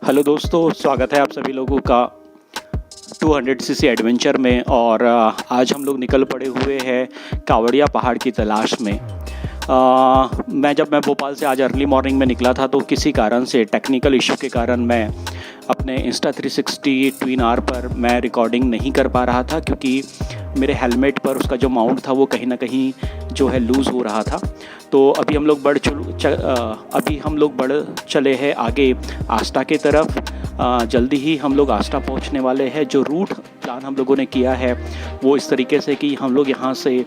Hello दोस्तों, स्वागत है आप सभी लोगों का 200 सीसी एडवेंचर में। और आज हम लोग निकल पड़े हुए हैं कावड़िया पहाड़ की तलाश में। जब मैं भोपाल से आज अर्ली मॉर्निंग में निकला था तो किसी कारण से टेक्निकल इशू के कारण मैं अपने इंस्टा 360 ट्विन आर पर मैं रिकॉर्डिंग नहीं कर पा रहा था, क्योंकि मेरे हेलमेट पर उसका जो माउंट था वो कहीं ना कहीं जो है लूज़ हो रहा था। तो अभी हम लोग बढ़ चले हैं आगे आस्टा के तरफ। जल्दी ही हम लोग आस्टा पहुंचने वाले हैं। जो रूट प्लान हम लोगों ने किया है वो इस तरीके से कि हम लोग यहाँ से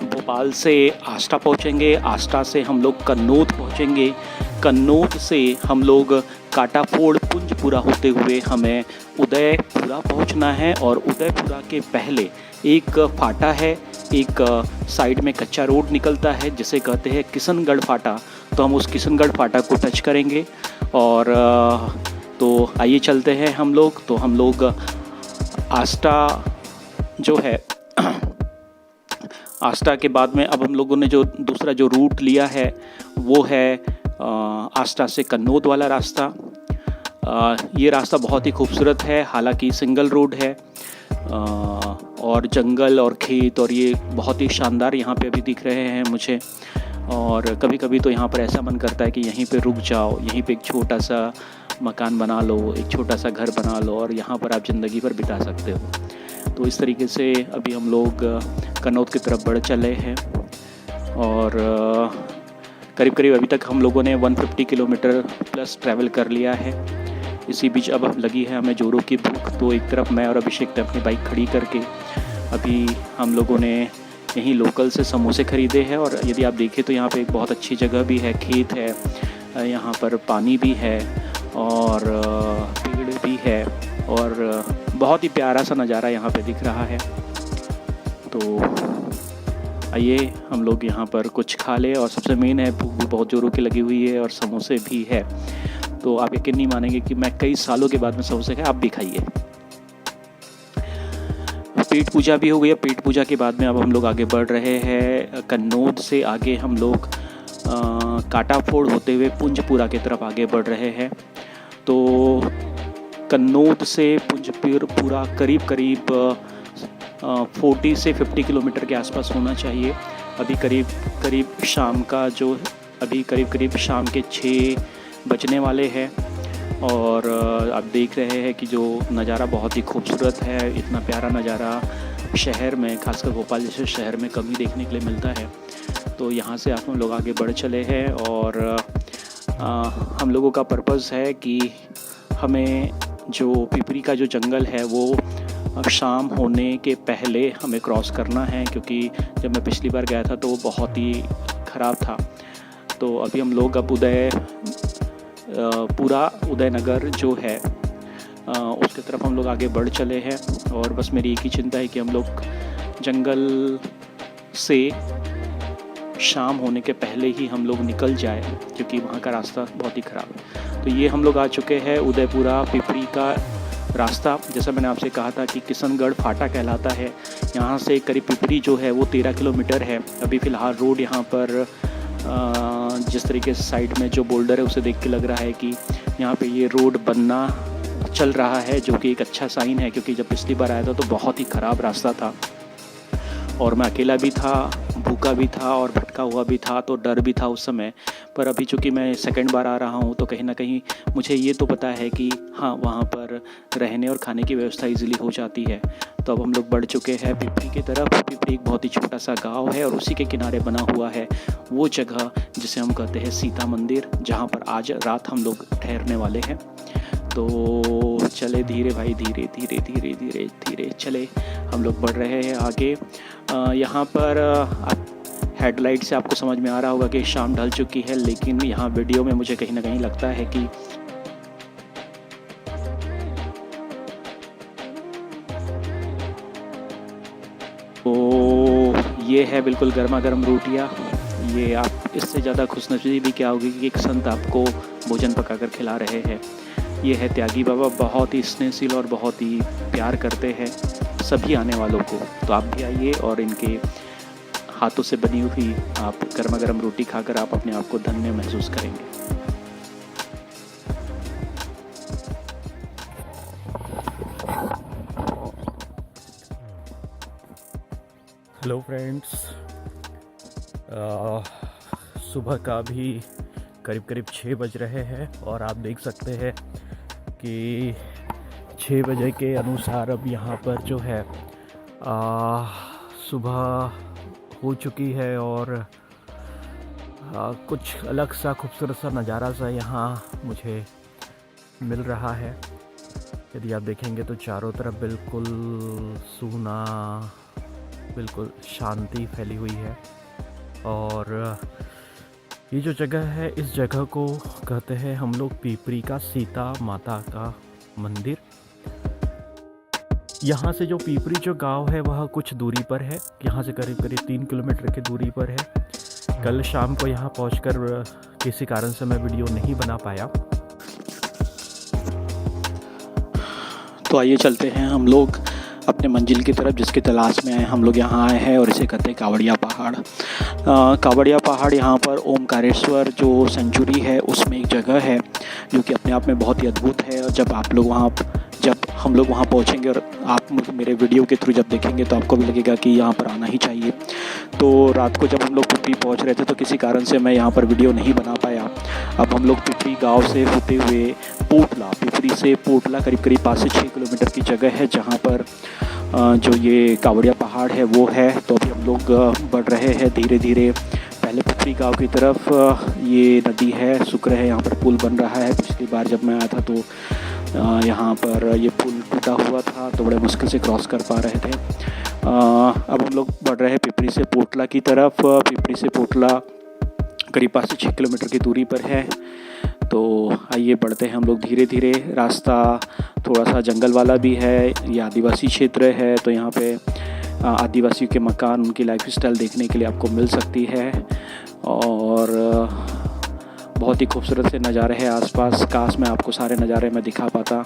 भोपाल से आस्टा पहुँचेंगे, आस्टा से हम लोग कन्नौद पहुँचेंगे, कन्नौद से हम लोग काटाफोड़ पुंजपुरा होते हुए हमें उदयपुरा पहुँचना है। और उदयपुरा के पहले एक फाटा है, एक साइड में कच्चा रोड निकलता है जिसे कहते हैं किशनगढ़ फाटा। तो हम उस किशनगढ़ फाटा को टच करेंगे और तो आइए चलते हैं हम लोग। तो हम लोग आस्टा जो है आस्टा के बाद में अब हम लोगों ने जो दूसरा जो रूट लिया है वो है आस्टा से कन्नौद वाला रास्ता। ये रास्ता बहुत ही खूबसूरत है, हालांकि सिंगल रोड है और जंगल और खेत और ये बहुत ही शानदार यहाँ पे अभी दिख रहे हैं मुझे। और कभी कभी तो यहाँ पर ऐसा मन करता है कि यहीं पे रुक जाओ, यहीं पे एक छोटा सा मकान बना लो, एक छोटा सा घर बना लो और यहाँ पर आप ज़िंदगी भर बिता सकते हो। तो इस तरीके से अभी हम लोग कन्नौद की तरफ बढ़ चले हैं और करीब करीब अभी तक हम लोगों ने 150 किलोमीटर प्लस ट्रैवल कर लिया है। इसी बीच अब लगी है हमें जोरों की भूख। तो एक तरफ मैं और अभिषेक ने अपनी बाइक खड़ी करके अभी हम लोगों ने यहीं लोकल से समोसे ख़रीदे हैं। और यदि आप देखें तो यहाँ पे एक बहुत अच्छी जगह भी है, खेत है, यहाँ पर पानी भी है और पेड़ भी है और बहुत ही प्यारा सा नज़ारा यहाँ पे दिख रहा है। तो आइए हम लोग यहाँ पर कुछ खा लें। और सबसे मेन है, भूख भी बहुत ज़ोरों की लगी हुई है और समोसे भी है। तो आप यकीन नहीं मानेंगे कि मैं कई सालों के बाद में समोसे खाए, आप भी खाइए। पेट पूजा भी हो गई है। पेट पूजा के बाद में अब हम लोग आगे बढ़ रहे हैं। कन्नौद से आगे हम लोग काटाफोड़ होते हुए पुंजपुरा की तरफ आगे बढ़ रहे हैं। तो कन्नौद से पुंजपुरा करीब 40 से 50 किलोमीटर के आसपास होना चाहिए। अभी करीब शाम के 6 बजने वाले हैं और आप देख रहे हैं कि जो नज़ारा बहुत ही खूबसूरत है। इतना प्यारा नज़ारा शहर में, खासकर भोपाल जैसे शहर में कम ही देखने के लिए मिलता है। तो यहाँ से आप हम लोग आगे बढ़ चले हैं और हम लोगों का पर्पज़ है कि हमें जो पिपरी का जो जंगल है वो शाम होने के पहले हमें क्रॉस करना है, क्योंकि जब मैं पिछली बार गया था तो वो बहुत ही ख़राब था। तो अभी हम लोग अब पूरा उदयनगर जो है उसकी तरफ हम लोग आगे बढ़ चले हैं। और बस मेरी एक ही चिंता है कि हम लोग जंगल से शाम होने के पहले ही हम लोग निकल जाए, क्योंकि वहाँ का रास्ता बहुत ही ख़राब है। तो ये हम लोग आ चुके हैं उदयपुरा पिपरी का रास्ता। जैसा मैंने आपसे कहा था कि किशनगढ़ फाटा कहलाता है। यहाँ से करीब पिपरी जो है वो 13 किलोमीटर है। अभी फ़िलहाल रोड यहाँ पर जिस तरीके से साइड में जो बोल्डर है उसे देख के लग रहा है कि यहाँ पे ये रोड बनना चल रहा है, जो कि एक अच्छा साइन है। क्योंकि जब पिछली बार आया था तो बहुत ही ख़राब रास्ता था और मैं अकेला भी था, भूखा भी था और भटका हुआ भी था, तो डर भी था उस समय। पर अभी चूँकि मैं सेकंड बार आ रहा हूँ तो कहीं ना कहीं मुझे ये तो पता है कि हाँ, वहाँ पर रहने और खाने की व्यवस्था इजीली हो जाती है। तो अब हम लोग बढ़ चुके हैं पिपरी की तरफ। पिपरी एक बहुत ही छोटा सा गांव है और उसी के किनारे बना हुआ है वो जगह जिसे हम कहते हैं सीता मंदिर, जहाँ पर आज रात हम लोग ठहरने वाले हैं। तो चले धीरे भाई, धीरे धीरे धीरे धीरे धीरे चले, हम लोग बढ़ रहे हैं आगे। यहाँ पर आप हेडलाइट से आपको समझ में आ रहा होगा कि शाम ढल चुकी है, लेकिन यहाँ वीडियो में मुझे कहीं ना कहीं लगता है कि तो ये है बिल्कुल गर्मा गर्म रोटियाँ। ये आप इससे ज़्यादा खुशनसीबी क्या होगी कि एक संत आपको भोजन पकाकर खिला रहे हैं। ये है त्यागी बाबा, बहुत ही स्नेहशील और बहुत ही प्यार करते हैं सभी आने वालों को। तो आप भी आइए और इनके हाथों से बनी हुई आप गर्मा गर्म रोटी खाकर आप अपने आप को धन्य महसूस करेंगे। हेलो फ्रेंड्स, सुबह का भी करीब 6 बज रहे हैं और आप देख सकते हैं कि 6 बजे के अनुसार अब यहाँ पर जो है सुबह हो चुकी है और कुछ अलग सा खूबसूरत सा नज़ारा सा यहाँ मुझे मिल रहा है। यदि आप देखेंगे तो चारों तरफ बिल्कुल सूना, बिल्कुल शांति फैली हुई है। और ये जो जगह है, इस जगह को कहते हैं हम लोग पीपरी का सीता माता का मंदिर। यहाँ से जो पीपरी जो गांव है वह कुछ दूरी पर है, यहाँ से करीब 3 किलोमीटर की दूरी पर है। कल शाम को यहाँ पहुँचकर किसी कारण से मैं वीडियो नहीं बना पाया। तो आइए चलते हैं हम लोग अपने मंजिल की तरफ, जिसकी तलाश में हम लोग यहाँ आए हैं और इसे कहते हैं कावड़िया पहाड़। कावड़िया पहाड़ यहाँ पर ओमकारेश्वर जो सेंचुरी है उसमें एक जगह है जो कि अपने आप में बहुत ही अद्भुत है। और जब हम लोग वहाँ पहुँचेंगे और आप मेरे वीडियो के थ्रू जब देखेंगे तो आपको भी लगेगा कि यहाँ पर आना ही चाहिए। तो रात को जब हम लोग पिपरी पहुँच रहे थे तो किसी कारण से मैं यहाँ पर वीडियो नहीं बना पाया। अब हम लोग पिपरी गांव से होते हुए पिपरी से पोटला करीब 5 से 6 किलोमीटर की जगह है जहाँ पर जो ये कावड़िया पहाड़ है वो है। तो अभी हम लोग बढ़ रहे हैं धीरे धीरे पहले पिपरी गांव की तरफ। ये नदी है, शुक्र है यहाँ पर पुल बन रहा है। पिछली बार जब मैं आया था तो यहाँ पर ये पुल टूटा हुआ था तो बड़े मुश्किल से क्रॉस कर पा रहे थे। अब हम लोग बढ़ रहे हैं पिपरी से पोटला की तरफ। पिपरी से पोटला करीब 5 से 6 किलोमीटर की दूरी पर है। तो आइए बढ़ते हैं हम लोग धीरे धीरे। रास्ता थोड़ा सा जंगल वाला भी है, ये आदिवासी क्षेत्र है तो यहाँ पे आदिवासियों के मकान, उनकी लाइफस्टाइल देखने के लिए आपको मिल सकती है। और बहुत ही खूबसूरत से नज़ारे हैं आसपास। काश मैं आपको सारे नज़ारे में दिखा पाता।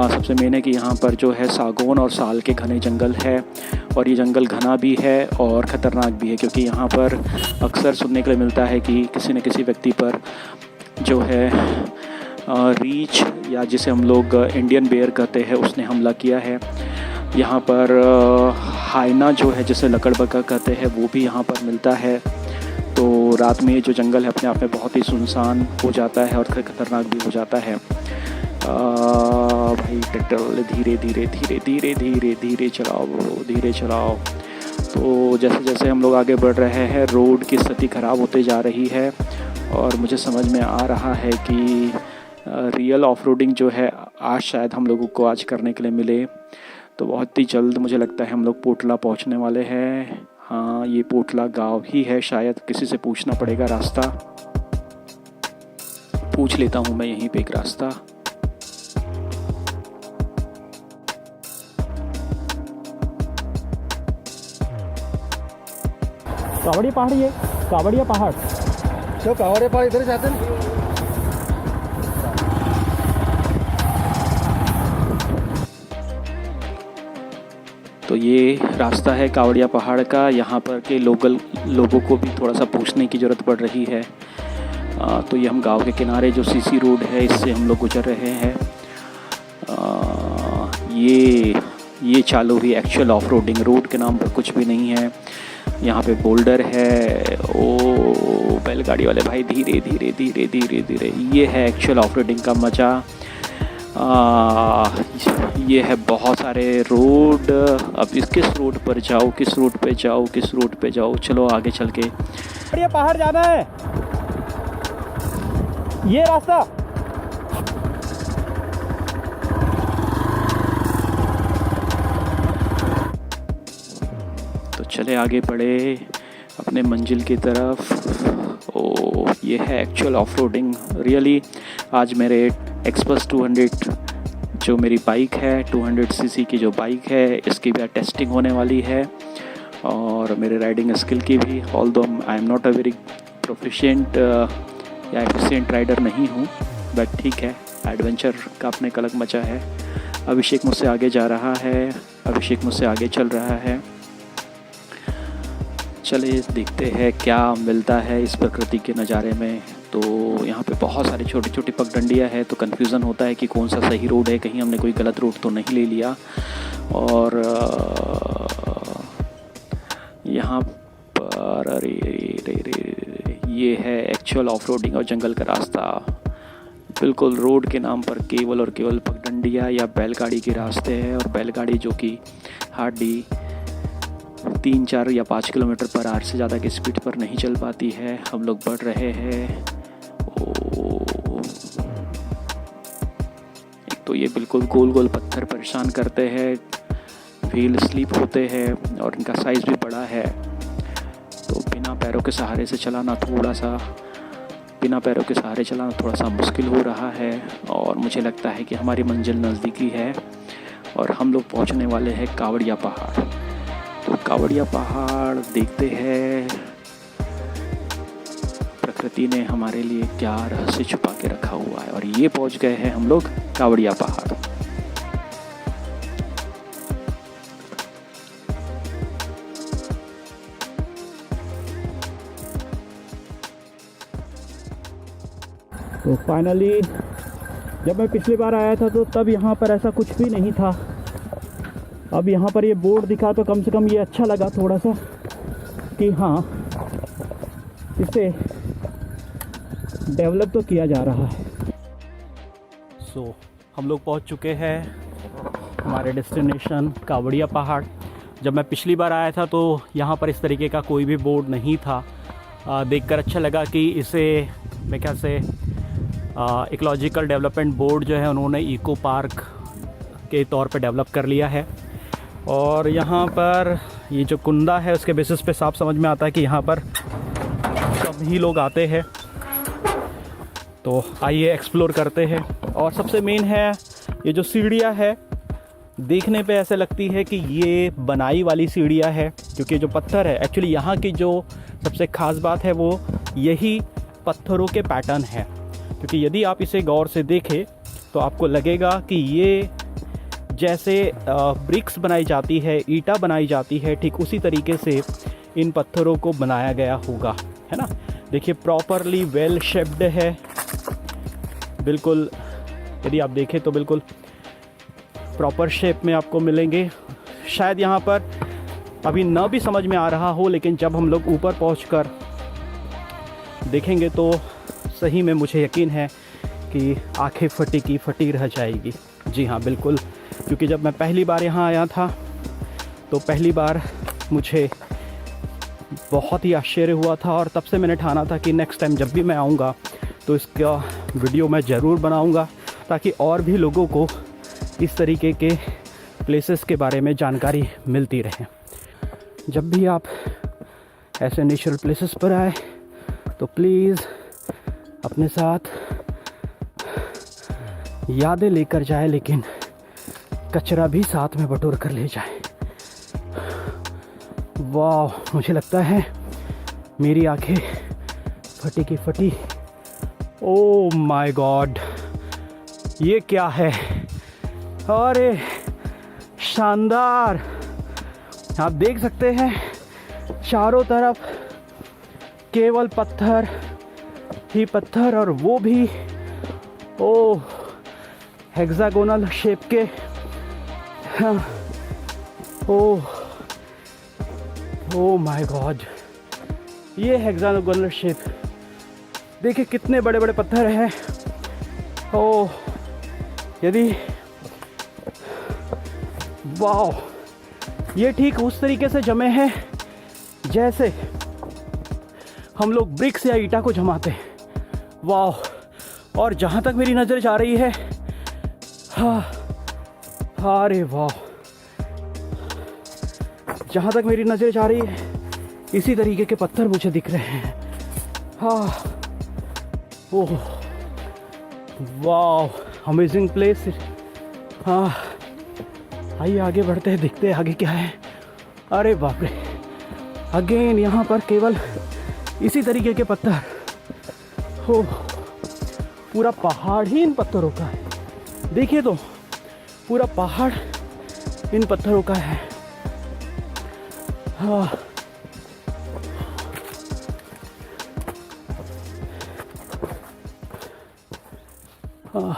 सबसे मेन है कि यहाँ पर जो है सागौन और साल के घने जंगल है और ये जंगल घना भी है और ख़तरनाक भी है, क्योंकि यहाँ पर अक्सर सुनने के लिए मिलता है कि किसी न किसी व्यक्ति पर जो है रीछ या जिसे हम लोग इंडियन बेयर कहते हैं उसने हमला किया है। यहाँ पर हाइना जो है जिसे लकड़बग्गा कहते हैं वो भी यहाँ पर मिलता है। तो रात में ये जो जंगल है अपने आप में बहुत ही सुनसान हो जाता है और खतरनाक भी हो जाता है। भाई ट्रैक्टर वाले धीरे धीरे धीरे धीरे धीरे धीरे चलाओ, धीरे चलाओ। तो जैसे जैसे हम लोग आगे बढ़ रहे हैं रोड की स्थिति ख़राब होते जा रही है और मुझे समझ में आ रहा है कि रियल ऑफ रोडिंग जो है आज शायद हम लोगों को आज करने के लिए मिले। तो बहुत ही जल्द मुझे लगता है हम लोग पोटला पहुंचने वाले हैं। हाँ, ये पोटला गांव ही है शायद, किसी से पूछना पड़ेगा रास्ता। पूछ लेता हूँ मैं यहीं पे एक रास्ता। कावड़िया पहाड़, ये कावड़िया पहाड़, तो कावड़िया पहाड़ इधर जाते हैं। तो ये रास्ता है कावड़िया पहाड़ का। यहाँ पर के लोगों को भी थोड़ा सा पूछने की ज़रूरत पड़ रही है। तो ये हम गांव के किनारे जो सीसी रोड है इससे हम लोग गुजर रहे हैं। ये चालू हुई एक्चुअल ऑफ रोडिंग। रोड के नाम पर कुछ भी नहीं है। यहाँ पे बोल्डर है। ओ बैलगाड़ी वाले भाई धीरे धीरे धीरे धीरे धीरे। ये है एक्चुअल ऑफ रोडिंग का मज़ा। ये है बहुत सारे रोड। अब किस रोड पर जाओ, किस रोड पे जाओ, किस रोड पे जाओ। चलो आगे चल के ये पहाड़ जाना है, ये रास्ता। तो चले आगे बढ़े अपने मंजिल की तरफ। ओ ये है एक्चुअल ऑफ रोडिंग रियली। आज मेरे एक्सप्रेस 200 जो मेरी बाइक है, 200 सीसी की जो बाइक है, इसकी भी टेस्टिंग होने वाली है और मेरे राइडिंग स्किल की भी। Although I am not a very proficient या एफिशिएंट राइडर नहीं हूँ, बट ठीक है, एडवेंचर का अपने अलग मज़ा है। अभिषेक मुझसे आगे जा रहा है, अभिषेक मुझसे आगे चल रहा है। चलिए देखते हैं क्या मिलता है इस प्रकृति के नज़ारे में। तो यहाँ पे बहुत सारी छोटी छोटी पगडंडियाँ है तो कन्फ्यूज़न होता है कि कौन सा सही रोड है, कहीं हमने कोई गलत रोड तो नहीं ले लिया। और यहाँ पर अरे रे रे रे, ये है एक्चुअल ऑफ रोडिंग और जंगल का रास्ता। बिल्कुल रोड के नाम पर केवल और केवल पगडंडिया या बैलगाड़ी के रास्ते हैं, और बैलगाड़ी जो कि हार्डली 3, 4 या 5 किलोमीटर पर आवर से ज़्यादा की स्पीड पर नहीं चल पाती है। हम लोग बढ़ रहे हैं। एक तो ये बिल्कुल गोल गोल पत्थर परेशान करते हैं, व्हील स्लिप होते हैं और इनका साइज़ भी बड़ा है, तो बिना पैरों के सहारे चलाना थोड़ा सा मुश्किल हो रहा है। और मुझे लगता है कि हमारी मंजिल नज़दीकी है और हम लोग पहुंचने वाले हैं कावड़िया पहाड़। तो कावड़िया पहाड़ देखते हैं प्रकृति ने हमारे लिए क्या रहस्य छुपा के रखा हुआ है। और ये पहुंच गए हैं हम लोग कावड़िया पहाड़। तो फाइनली जब मैं पिछली बार आया था तो तब यहाँ पर ऐसा कुछ भी नहीं था। अब यहाँ पर ये बोर्ड दिखा तो कम से कम ये अच्छा लगा थोड़ा सा कि हाँ, इसे डेवलप तो किया जा रहा है। सो हम लोग पहुँच चुके हैं हमारे डेस्टिनेशन कावड़िया पहाड़। जब मैं पिछली बार आया था तो यहाँ पर इस तरीके का कोई भी बोर्ड नहीं था। देखकर अच्छा लगा कि इसे मेरे ख्याल से इकोलॉजिकल डेवलपमेंट बोर्ड जो है उन्होंने इको पार्क के तौर पे डेवलप कर लिया है। और यहाँ पर ये जो कुंदा है उसके बेसिस पे साफ समझ में आता है कि यहाँ पर कम ही लोग आते हैं। तो आइए एक्सप्लोर करते हैं। और सबसे मेन है ये जो सीढ़ियाँ है, देखने पे ऐसे लगती है कि ये बनाई वाली सीढ़ियाँ है, क्योंकि जो पत्थर है एक्चुअली यहाँ की जो सबसे ख़ास बात है वो यही पत्थरों के पैटर्न है। क्योंकि यदि आप इसे गौर से देखें तो आपको लगेगा कि ये जैसे ब्रिक्स बनाई जाती है, ईंटा बनाई जाती है, ठीक उसी तरीके से इन पत्थरों को बनाया गया होगा, है ना। देखिए प्रॉपरली वेल शेप्ड है बिल्कुल। यदि आप देखें तो बिल्कुल प्रॉपर शेप में आपको मिलेंगे। शायद यहाँ पर अभी न भी समझ में आ रहा हो, लेकिन जब हम लोग ऊपर पहुंचकर देखेंगे तो सही में मुझे यकीन है कि आंखें फटी की फटी रह जाएगी। जी हाँ बिल्कुल, क्योंकि जब मैं पहली बार यहाँ आया था तो पहली बार मुझे बहुत ही आश्चर्य हुआ था, और तब से मैंने ठाना था कि नेक्स्ट टाइम जब भी मैं आऊँगा तो इसका वीडियो मैं ज़रूर बनाऊँगा, ताकि और भी लोगों को इस तरीके के प्लेसेस के बारे में जानकारी मिलती रहे। जब भी आप ऐसे नेचुरल प्लेसेस पर आए तो प्लीज़ अपने साथ यादें लेकर जाए, लेकिन कचरा भी साथ में बटोर कर ले जाए। वाह, मुझे लगता है मेरी आंखें फटी की फटी। ओह माय गॉड, ये क्या है? अरे शानदार! आप देख सकते हैं चारों तरफ केवल पत्थर ही पत्थर, और वो भी ओह हेक्सागोनल शेप के। हाँ, ओह माय गॉड, ये हेक्सागोनल शेप। देखिए कितने बड़े बड़े पत्थर हैं। ओह, यदि वाह, ये ठीक उस तरीके से जमे हैं जैसे हम लोग ब्रिक्स या ईटा को जमाते हैं। वाह, और जहाँ तक मेरी नज़र जा रही है, हाँ, अरे वाह, जहाँ तक मेरी नज़र जा रही है इसी तरीके के पत्थर मुझे दिख रहे हैं। हाँ, ओह वाह, अमेजिंग प्लेस। हाँ, आइए आगे बढ़ते हैं, देखते हैं आगे क्या है। अरे बाप रे, अगेन यहाँ पर केवल इसी तरीके के पत्थर। हो, पूरा पहाड़ ही इन पत्थरों का है। देखिए तो पूरा पहाड़ इन पत्थरों का है। हाँ, हाँ,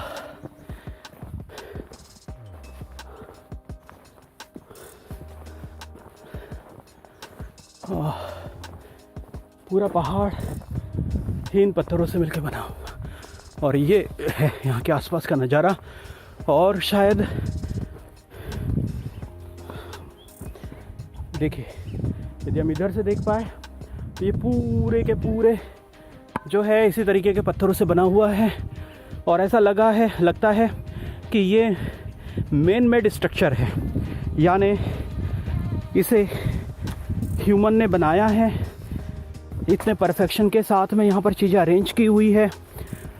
पूरा पहाड़ ही इन पत्थरों से मिलकर बना हुआ। और ये है यहाँ के आसपास का नज़ारा। और शायद देखिए, यदि हम इधर से देख पाए तो ये पूरे के पूरे जो है इसी तरीके के पत्थरों से बना हुआ है। और ऐसा लगता है कि ये मैन मेड स्ट्रक्चर है, यानी इसे ह्यूमन ने बनाया है। इतने परफेक्शन के साथ में यहाँ पर चीज़ें अरेंज की हुई है,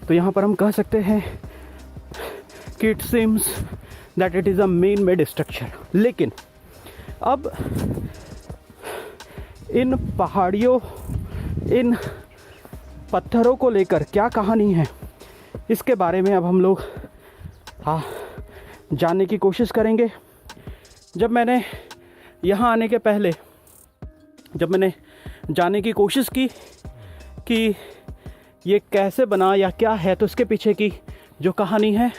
तो यहाँ पर हम कह सकते हैं कि it seems that it is a man made structure. लेकिन अब इन पहाड़ियों, इन पत्थरों को लेकर क्या कहानी है, इसके बारे में अब हम लोग जानने की कोशिश करेंगे। जब मैंने यहाँ आने के पहले जब मैंने जानने की कोशिश की कि ये कैसे बना या क्या है, तो इसके पीछे की जो कहानी है,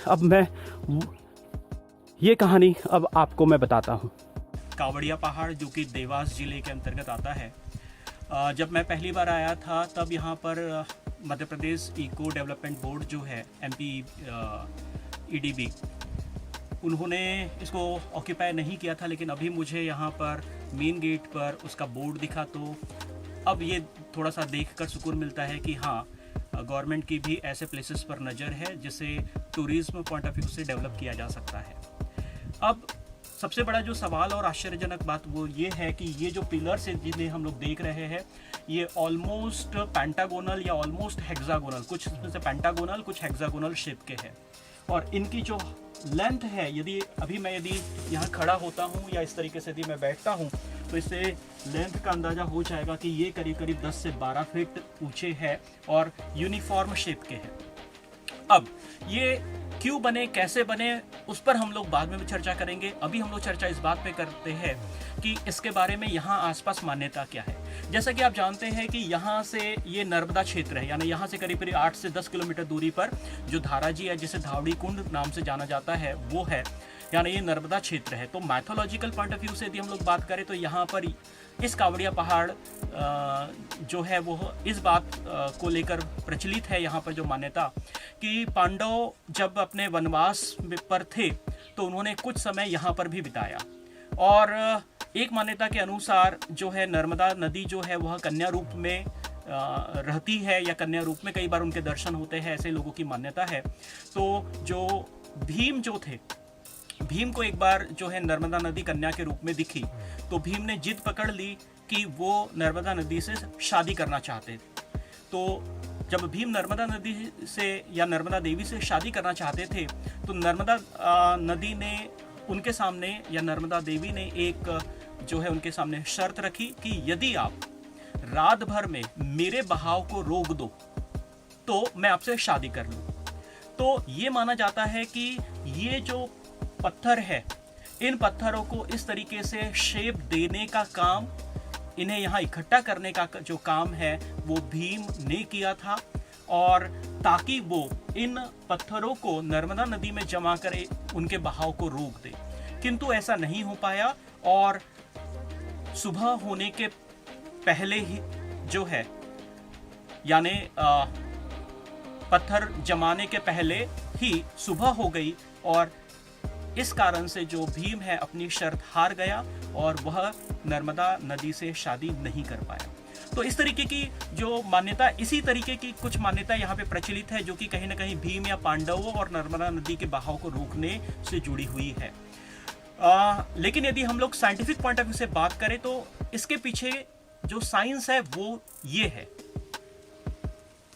ये कहानी अब आपको मैं बताता हूँ। कावड़िया पहाड़ जो कि देवास जिले के अंतर्गत आता है। जब मैं पहली बार आया था तब यहाँ पर Madhya Pradesh eco development board जो है MP EDB, उन्होंने इसको ऑक्यूपाई नहीं किया था। लेकिन अभी मुझे यहाँ पर मेन गेट पर उसका बोर्ड दिखा, तो अब ये थोड़ा सा देखकर सुकून मिलता है कि हाँ, गवर्नमेंट की भी ऐसे प्लेसेस पर नज़र है जिसे टूरिज्म पॉइंट ऑफ व्यू से डेवलप किया जा सकता है। अब सबसे बड़ा जो सवाल और आश्चर्यजनक बात वो ये है कि ये जो पिलर्स हैं जिन्हें हम लोग देख रहे हैं, ये ऑलमोस्ट पेंटागोनल या ऑलमोस्ट हेक्सागोनल, कुछ इसमें से पेंटागोनल कुछ हेक्सागोनल शेप के हैं। और इनकी जो लेंथ है, यदि यहाँ खड़ा होता हूँ या इस तरीके से यदि मैं बैठता हूँ, तो इससे लेंथ का अंदाज़ा हो जाएगा कि ये करीब 10 से 12 फीट ऊंचे है और यूनिफॉर्म शेप के हैं। अब ये क्यों बने, कैसे बने, उस पर हम लोग बाद में भी चर्चा करेंगे। अभी हम लोग चर्चा इस बात पे करते हैं कि इसके बारे में यहाँ आसपास मान्यता क्या है। जैसा कि आप जानते हैं कि यहाँ से ये नर्मदा क्षेत्र है, यानी यहाँ से करीब 8 से 10 किलोमीटर दूरी पर जो धाराजी है, जिसे धावड़ी कुंड नाम से जाना जाता है, वो है, यानी ये नर्मदा क्षेत्र है। तो मैथोलॉजिकल पॉइंट ऑफ व्यू से यदि हम लोग बात करें तो यहाँ पर इस कावड़िया पहाड़ जो है वो इस बात को लेकर प्रचलित है, यहाँ पर जो मान्यता कि पांडव जब अपने वनवास पर थे तो उन्होंने कुछ समय यहाँ पर भी बिताया। और एक मान्यता के अनुसार जो है नर्मदा नदी जो है वह कन्या रूप में रहती है, या कन्या रूप में कई बार उनके दर्शन होते हैं, ऐसे लोगों की मान्यता है। तो जो भीम जो थे, भीम को एक बार जो है नर्मदा नदी कन्या के रूप में दिखी, तो भीम ने जिद पकड़ ली कि वो नर्मदा नदी से शादी करना चाहते थे। तो जब भीम नर्मदा नदी से या नर्मदा देवी से शादी करना चाहते थे, तो नर्मदा नदी ने उनके सामने, या नर्मदा देवी ने एक जो है उनके सामने शर्त रखी कि यदि आप रात भर में मेरे बहाव को रोक दो तो मैं आपसे शादी कर लूं। तो ये माना जाता है कि ये जो पत्थर है, इन पत्थरों को इस तरीके से शेप देने का काम, इन्हें यहाँ इकट्ठा करने का जो काम है वो भीम ने किया था, और ताकि वो इन पत्थरों को नर्मदा नदी में जमा करे उनके बहाव को रोक दे। किंतु ऐसा नहीं हो पाया, और सुबह होने के पहले ही जो है, यानी पत्थर जमाने के पहले ही सुबह हो गई, और इस कारण से जो भीम है अपनी शर्त हार गया और वह नर्मदा नदी से शादी नहीं कर पाया। तो इस तरीके की जो मान्यता, इसी तरीके की कुछ मान्यता यहाँ पे प्रचलित है, जो कि कहीं ना कहीं भीम या पांडवों और नर्मदा नदी के बहाव को रोकने से जुड़ी हुई है। लेकिन यदि हम लोग साइंटिफिक पॉइंट ऑफ व्यू से बात करें तो इसके पीछे जो साइंस है वो ये है।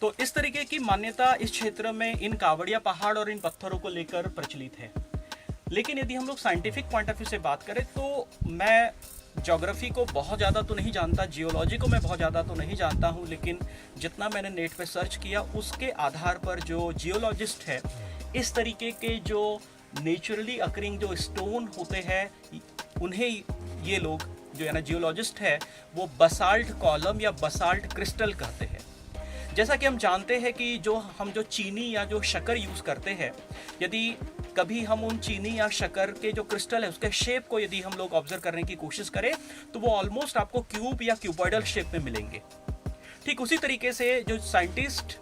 तो इस तरीके की मान्यता इस क्षेत्र में इन कावड़िया पहाड़ और इन पत्थरों को लेकर प्रचलित है। लेकिन यदि हम लोग साइंटिफिक पॉइंट ऑफ व्यू से बात करें तो मैं ज्योग्राफी को बहुत ज़्यादा तो नहीं जानता, जियोलॉजी को मैं बहुत ज़्यादा तो नहीं जानता हूँ, लेकिन जितना मैंने नेट पे सर्च किया उसके आधार पर जो जियोलॉजिस्ट है, इस तरीके के जो नेचुरली अकरिंग जो स्टोन होते हैं, उन्हें ये लोग जो है ना जियोलॉजिस्ट है वो बसाल्ट कॉलम या बसाल्ट क्रिस्टल कहते हैं। जैसा कि हम जानते हैं कि हम जो चीनी या जो शक्कर यूज़ करते हैं, यदि कभी हम उन चीनी या शक्कर के जो क्रिस्टल है उसके शेप को यदि हम लोग ऑब्जर्व करने की कोशिश करें तो वो ऑलमोस्ट आपको क्यूब या क्यूबॉइडल शेप में मिलेंगे। ठीक उसी तरीके से जो साइंटिस्ट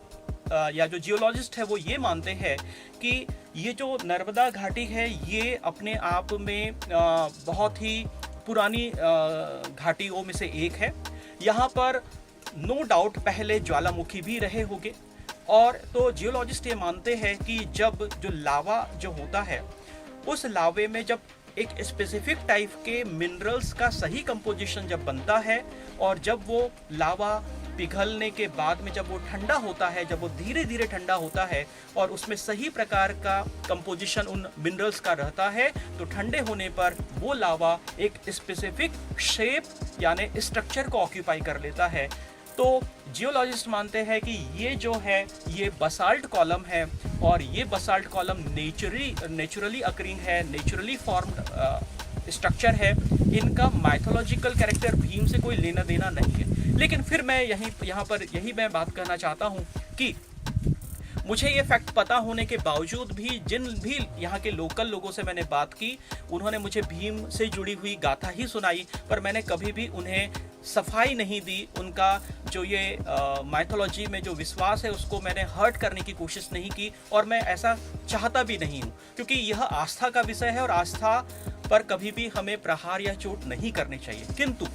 या जो जियोलॉजिस्ट है वो ये मानते हैं कि ये जो नर्मदा घाटी है ये अपने आप में बहुत ही पुरानी घाटियों में से एक है। यहाँ पर नो डाउट पहले ज्वालामुखी भी रहे होंगे, और तो जियोलॉजिस्ट ये मानते हैं कि जब जो लावा जो होता है उस लावे में जब एक स्पेसिफिक टाइप के मिनरल्स का सही कंपोजिशन जब बनता है, और जब वो लावा पिघलने के बाद में जब वो ठंडा होता है, जब वो धीरे धीरे ठंडा होता है और उसमें सही प्रकार का कंपोजिशन उन मिनरल्स का रहता है, तो ठंडे होने पर वो लावा एक स्पेसिफिक शेप यानी स्ट्रक्चर को ऑक्यूपाई कर लेता है। तो जियोलॉजिस्ट मानते हैं कि ये जो है ये बसाल्ट कॉलम है, और ये बसाल्ट कॉलम नेचुरली अकरिंग है, नेचुरली फॉर्म्ड स्ट्रक्चर है। इनका माइथोलॉजिकल कैरेक्टर भीम से कोई लेना देना नहीं है। लेकिन फिर मैं यहाँ पर मैं बात करना चाहता हूँ कि मुझे ये फैक्ट पता होने के बावजूद भी जिन भी यहाँ के लोकल लोगों से मैंने बात की, उन्होंने मुझे भीम से जुड़ी हुई गाथा ही सुनाई, पर मैंने कभी भी उन्हें सफाई नहीं दी। उनका जो ये माइथोलॉजी में जो विश्वास है उसको मैंने हर्ट करने की कोशिश नहीं की, और मैं ऐसा चाहता भी नहीं हूँ, क्योंकि यह आस्था का विषय है और आस्था पर कभी भी हमें प्रहार या चोट नहीं करनी चाहिए। किंतु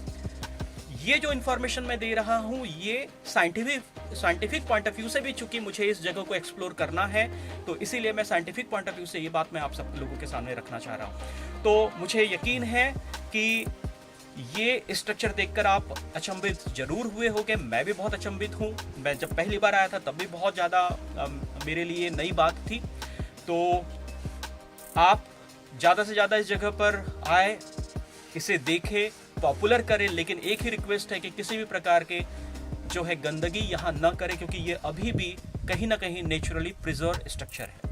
ये जो इन्फॉर्मेशन मैं दे रहा हूँ ये साइंटिफिक पॉइंट ऑफ व्यू से भी, चूंकि मुझे इस जगह को एक्सप्लोर करना है, तो इसीलिए मैं साइंटिफिक पॉइंट ऑफ व्यू से ये बात मैं आप सब लोगों के सामने रखना चाह रहा हूँ। तो मुझे यकीन है कि ये स्ट्रक्चर देखकर आप अचंभित जरूर हुए होंगे। मैं भी बहुत अचंभित हूँ। मैं जब पहली बार आया था तब भी बहुत ज़्यादा मेरे लिए नई बात थी। तो आप ज़्यादा से ज़्यादा इस जगह पर आए, इसे देखें, पॉपुलर करें, लेकिन एक ही रिक्वेस्ट है कि किसी भी प्रकार के जो है गंदगी यहाँ न करें, क्योंकि ये अभी भी कहीं ना कहीं नेचुरली प्रिजर्व स्ट्रक्चर है।